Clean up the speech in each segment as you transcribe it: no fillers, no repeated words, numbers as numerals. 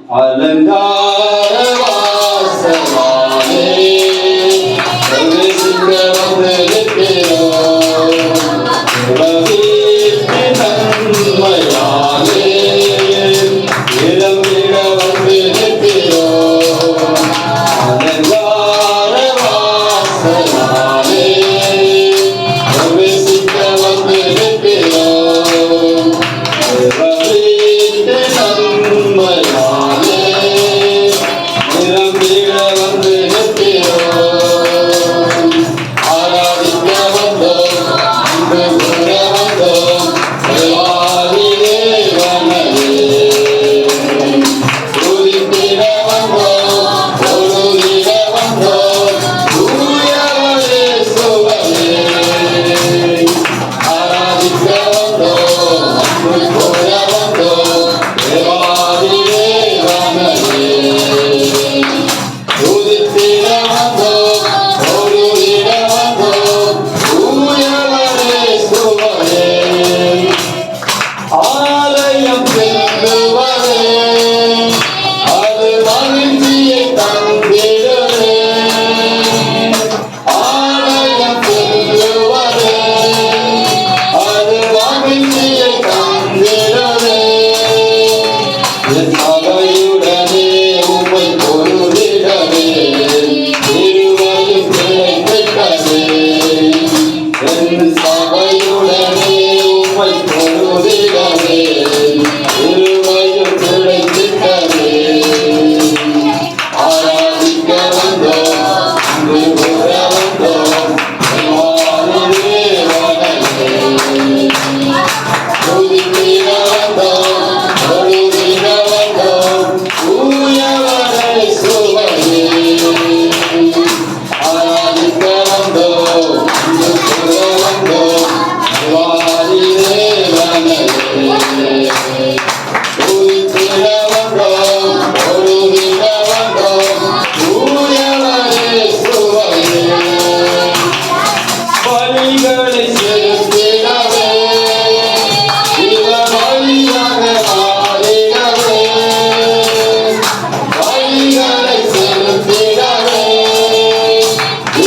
அலங்கார வாசலாலே பிரவேசிக்க வந்திருக்கிறோம். உலகிற்கு நன்மையாலே நிரம்பிட வந்திருக்கிறோம். அலங்கார வாசலாலே பிரவேசிக்க வந்திருக்கிறோம். உலகிற்கு நன்மையாலே நிரம்பிட வந்திருக்கிறோம். ஆராதிக்க வந்தோம், அன்பு கூற வந்தோம், தேவாதி தேவனையே. துதித்திட வந்தோம், தொழுதிட வந்தோம், தூயவரே சுவையே. ஆராதிக்க வந்தோம், அன்பு கூற வந்தோம், தேவாதி தேவனையே. துதித்திட வந்தோம், தொழுதிட வந்தோம், தூயவரே சுவையே. ஆலயம் செல்லுவரே, அது மகிழ்ச்சியை தந்திடுவே. ஆலயம் செல்லுவரே, அது மகிழ்ச்சியை தந்திடுவே. என் சபையுடனே உம்மை தொழுதிடவே, இருவரும் கிடைத்திட்டதே. என் சபையுடனே உம்மை தொழுதிடவே, இருவரும் கிடைத்திட்டதே. ஆராதிக்க வந்தோம், அன்பு கூற வந்தோம், தேவாதி தேவனையே. துதித்திட வந்தோம், தொழுதிட வந்தோம், தூயவரே சுவையே. ஆராதிக்க வந்தோம், அன்பு கூற வந்தோம், தேவாதி தேவனையே. துதித்திட வந்தோம், தொழுதிட வந்தோம், தூயவரே சுவையே. பலிகளை செலுத்திடவே, இவ வழியாக மாறிடவே. பலிகளை செலுத்திடவே,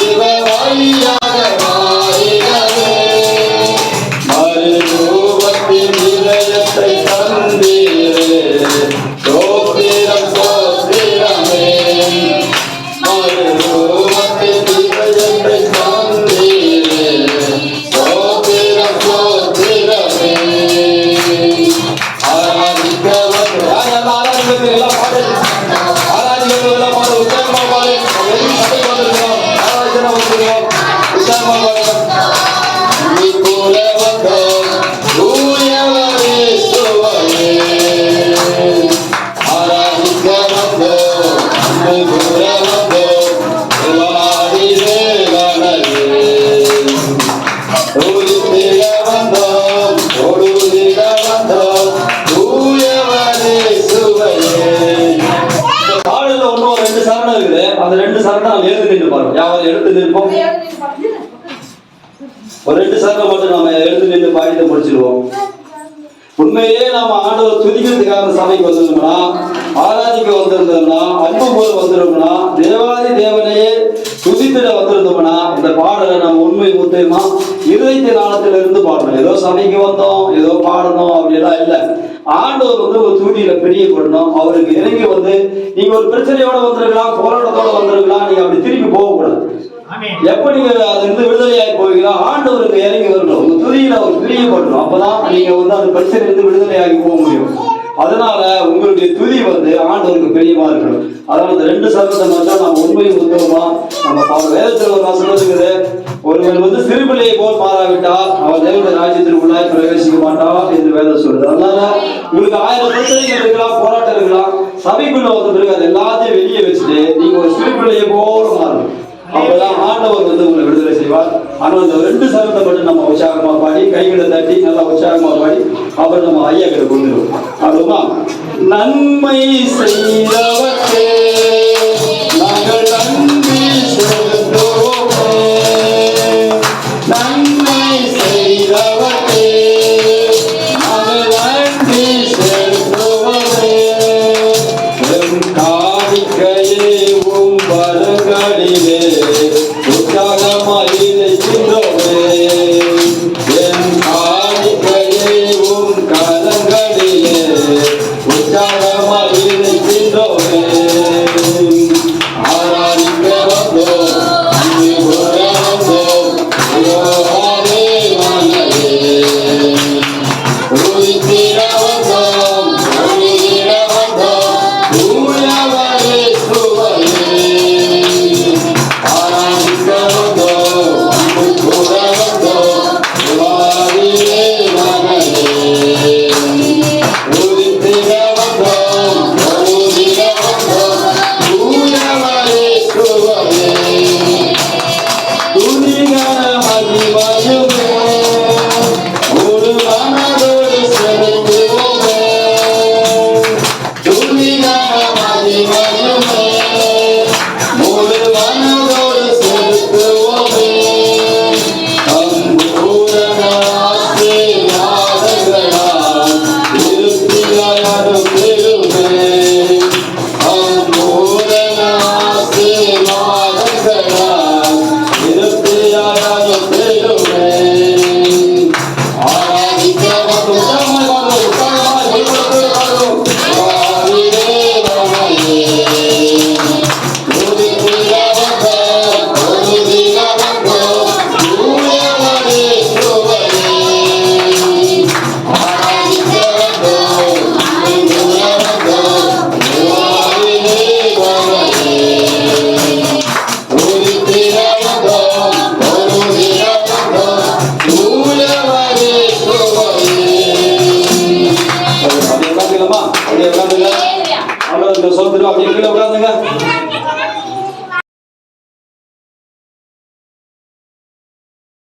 இவ வழியாக மாறிடவே. மறுரூபத்தின் இதயத்தை தந்தீரே, ஸ்தோத்திரம் ஸ்தோத்திரமே. மறுரூபத்தின் இதயத்தை தந்தீரே, ஸ்தோத்திரம் ஸ்தோத்திரமே. ஆராதிக்க வந்து ஆராதிக்கிறது எல்லாம் பாடு, ஆராதிக்கிறது எல்லாம் பாடு, உற்சாகமா பாடு. வெளி சபை வந்திருக்கிறோம், ஆராதிக்க வந்திருக்கிறோம், உற்சாகமா பாடுங்க. துதி கூற வந்தோம், தூயவரே சுவையே. ஆராதிக்க வந்தோம், அன்பு கூற வந்தோம், தேவாதி தேவனையே. துதித்திட வந்தோம், தொழுதிட வந்தோம், தூயவரே சுவையே. இந்த பாடல்ல ஒன்றும் ஒரு 2 சரணம் இருக்குது. அந்த 2 சரணம் நம்ம எழுந்து நின்று பாருங்க. யாவது எழுந்து நிற்போம். ஒரு 2 சரணம் மட்டும் நம்ம எழுந்து நின்று பாடிட்டு முடிச்சிடுவோம். உண்மையிலே நாம ஆண்டவர் துதிக்கிறதுக்காக சபைக்கு வந்திருந்தோம்னா, ஆராதிக்க வந்திருந்தோம்னா, அன்பு போல வந்திருந்தோம்னா, தேவாதி தேவனையே துதித்திட வந்திருந்தோம்னா, இந்த பாடலை நம்ம உண்மை ஊத்தமா இருதயத்தின் ஆழத்துல இருந்து பாடணும். ஏதோ சபைக்கு வந்தோம், ஏதோ பாடணும் அப்படியெல்லாம் இல்லை. ஆண்டவர் வந்து ஒரு துதியில பிரியப்படணும். அவருக்கு இறங்கி வந்து நீங்க ஒரு பிரச்சனையோட வந்திருக்கலாம், போராட்டத்தோட வந்திருக்கலாம், நீங்க அப்படி திருப்பி போகக்கூடாது. எப்ப நீங்க அது இருந்து விடுதலையாகி போவீங்களோ, ஆண்டவருக்கு இறங்கி வரணும். உங்க துதியில அவர் பிரியப்படணும். அப்பதான் நீங்க வந்து அந்த பிரச்சனை இருந்து விடுதலையாகி போக முடியும். அதனால உங்களுடைய துதி வந்து ஆண்டவருக்கு பிரியமா இருக்கணும். அதனால இந்த 2 சரணத்தை மட்டும் நம்ம உண்மையை உத்தவமா நம்ம வேதத்துல ஒரு வசனம் இருக்குது. ஒருவன் வந்து சிறுபிள்ளையை போல் மாறாவிட்டால் அவன் தேவனுடைய ராஜ்யத்திற்குள்ளாய் பிரவேசிக்க மாட்டான் என்று வேதம் சொல்லுது. அதனால உங்களுக்கு 1000 பிரச்சனைகள் இருக்கலாம், போராட்டம் இருக்கலாம். சபைக்குள்ள வந்த பிறகு அது எல்லாத்தையும் வெளியே வச்சுட்டு நீங்க ஒரு சிறுபிள்ளையை போல மாறணும். அப்பதான் ஆண்டவர் வந்து உங்களை விடுதலை செய்வார். ஆனால் இந்த 2 சரணத்தை மட்டும் நம்ம உற்சாகமா பாடி, கைகளை தட்டி நல்லா உற்சாகமா பாடி அப்புறம் நம்ம ஐயா கிட்ட கொண்டுருவோம். அதுமா நன்மை செய்தவர்க்கே நாங்கள் நன்றி செலுத்துவோமே. நன்மை செய்தவர்க்கே நாங்கள் நன்றி செலுத்துவோமே. ஆண்டவருக்கு சோத்திரம். அப்படியே கீழே உட்காந்துங்க.